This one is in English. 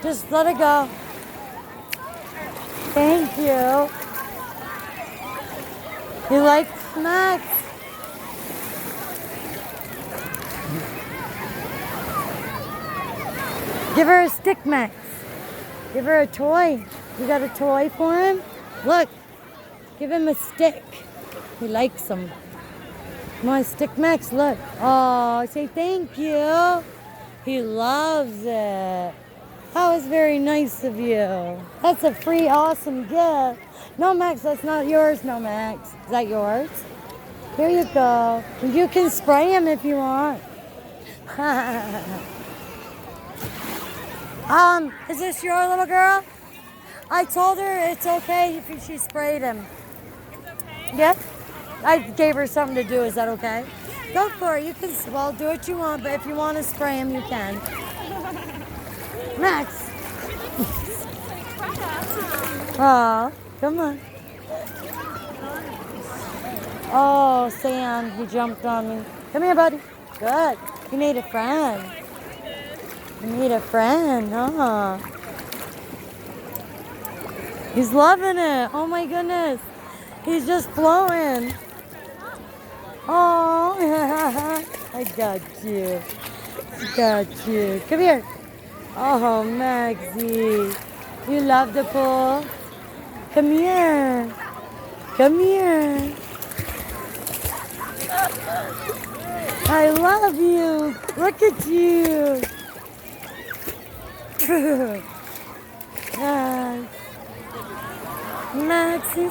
Just let it go. Thank you. You like snacks? Give her a stick, Max. Give her a toy. You got a toy for him? Look. Give him a stick. He likes them. You want a stick, Max? Look. Oh, say thank you. He loves it. That was very nice of you. That's a free, awesome gift. No, Max, that's not yours. No, Max. Is that yours? Here you go. You can spray him if you want. Is this your little girl? I told her it's okay if she sprayed him. It's okay? Yeah? I gave her something to do. Is that okay? Yeah. Go for it. You can, well, do what you want, but if you want to spray him, you can. Max. Oh, come on. Oh, Sam, he jumped on me. Come here, buddy. Good. You made a friend. You made a friend, huh? He's loving it. Oh my goodness. He's just flowing. Oh, I got you. Got you. Come here. Oh, Maxie. You love the pool? Come here. Come here. I love you. Look at you. Yes. Maxie.